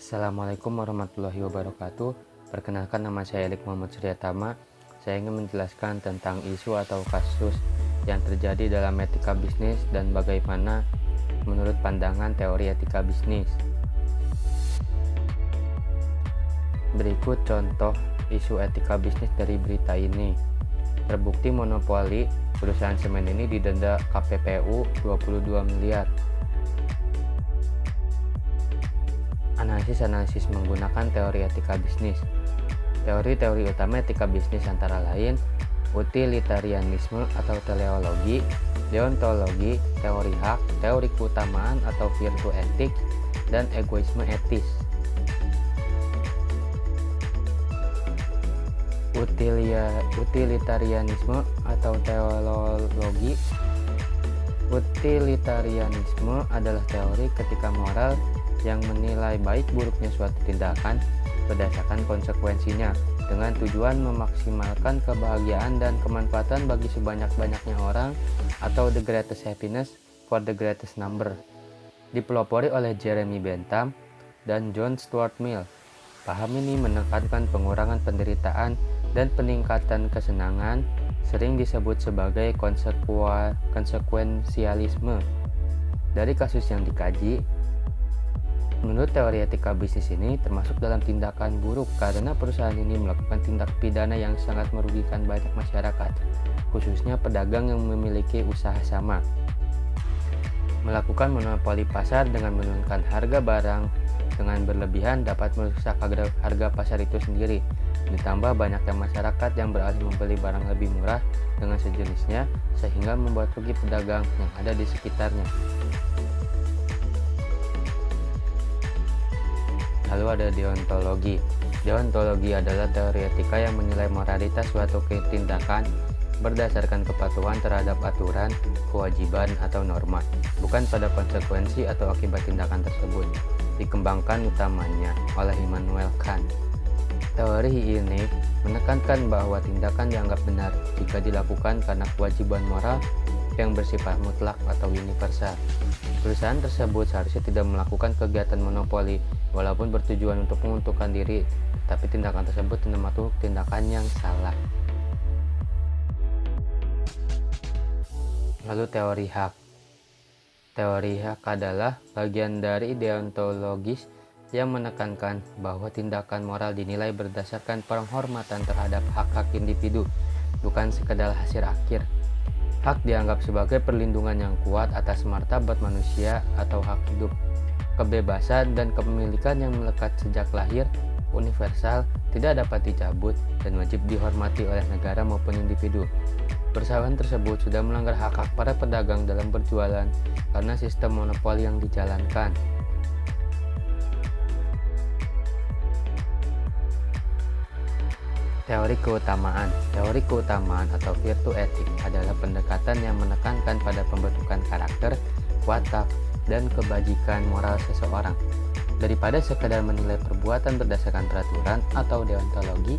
Assalamualaikum warahmatullahi wabarakatuh. Perkenalkan, nama saya Elik Muhammad Suryatama. Saya ingin menjelaskan tentang isu atau kasus yang terjadi dalam etika bisnis dan bagaimana menurut pandangan teori etika bisnis. Berikut contoh isu etika bisnis dari berita ini. Terbukti monopoli, perusahaan semen ini didenda KPPU 22 miliar. Analisis menggunakan teori etika bisnis. Teori-teori utama etika bisnis antara lain utilitarianisme atau teleologi, deontologi, teori hak, teori keutamaan atau virtu etik, dan egoisme etis. Utilitarianisme atau teleologi. Utilitarianisme adalah teori ketika moral yang menilai baik buruknya suatu tindakan berdasarkan konsekuensinya dengan tujuan memaksimalkan kebahagiaan dan kemanfaatan bagi sebanyak-banyaknya orang atau the greatest happiness for the greatest number. Dipelopori oleh Jeremy Bentham dan John Stuart Mill. Paham ini menekankan pengurangan penderitaan dan peningkatan kesenangan, sering disebut sebagai konsekuensialisme. Dari kasus yang dikaji, menurut teori etika bisnis ini termasuk dalam tindakan buruk karena perusahaan ini melakukan tindak pidana yang sangat merugikan banyak masyarakat, khususnya pedagang yang memiliki usaha sama. Melakukan monopoli pasar dengan menurunkan harga barang dengan berlebihan dapat merusak harga pasar itu sendiri. Ditambah banyaknya masyarakat yang beralih membeli barang lebih murah dengan sejenisnya sehingga membuat rugi pedagang yang ada di sekitarnya. Lalu ada deontologi. Deontologi adalah teori etika yang menilai moralitas suatu tindakan berdasarkan kepatuhan terhadap aturan, kewajiban, atau norma, bukan pada konsekuensi atau akibat tindakan tersebut. Dikembangkan utamanya oleh Immanuel Kant. Teori ini menekankan bahwa tindakan dianggap benar jika dilakukan karena kewajiban moral yang bersifat mutlak atau universal. Perusahaan tersebut seharusnya tidak melakukan kegiatan monopoli walaupun bertujuan untuk menguntungkan diri, tapi tindakan tersebut termasuk tindakan yang salah. Lalu teori hak. Teori hak adalah bagian dari deontologis yang menekankan bahwa tindakan moral dinilai berdasarkan penghormatan terhadap hak-hak individu, bukan sekedar hasil akhir. Hak dianggap sebagai perlindungan yang kuat atas martabat manusia atau hak hidup. Kebebasan dan kepemilikan yang melekat sejak lahir, universal, tidak dapat dicabut, dan wajib dihormati oleh negara maupun individu. Perusahaan tersebut sudah melanggar hak-hak para pedagang dalam berjualan karena sistem monopoli yang dijalankan. Teori keutamaan. Teori keutamaan atau virtu etik adalah pendekatan yang menekankan pada pembentukan karakter, watak, dan kebajikan moral seseorang. Daripada sekedar menilai perbuatan berdasarkan peraturan atau deontologi,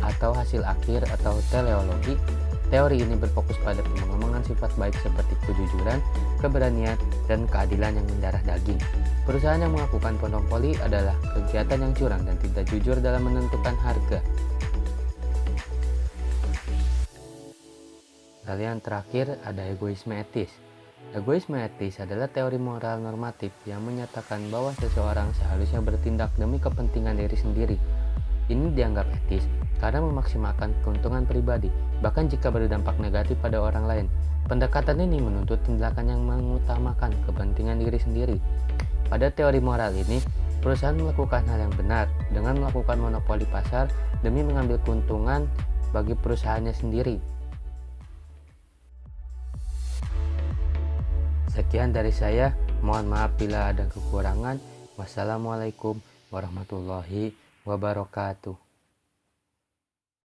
atau hasil akhir atau teleologi, teori ini berfokus pada pengembangan sifat baik seperti kejujuran, keberanian, dan keadilan yang mendarah daging. Perusahaan yang melakukan monopoli adalah kegiatan yang curang dan tidak jujur dalam menentukan harga. Lalu yang terakhir ada egoisme etis. Egoisme etis adalah teori moral normatif yang menyatakan bahwa seseorang seharusnya bertindak demi kepentingan diri sendiri. Ini dianggap etis karena memaksimalkan keuntungan pribadi, bahkan jika berdampak negatif pada orang lain. Pendekatan ini menuntut tindakan yang mengutamakan kepentingan diri sendiri. Pada teori moral ini, perusahaan melakukan hal yang benar dengan melakukan monopoli pasar demi mengambil keuntungan bagi perusahaannya sendiri. Sekian dari saya, mohon maaf bila ada kekurangan. Wassalamualaikum warahmatullahi wabarakatuh.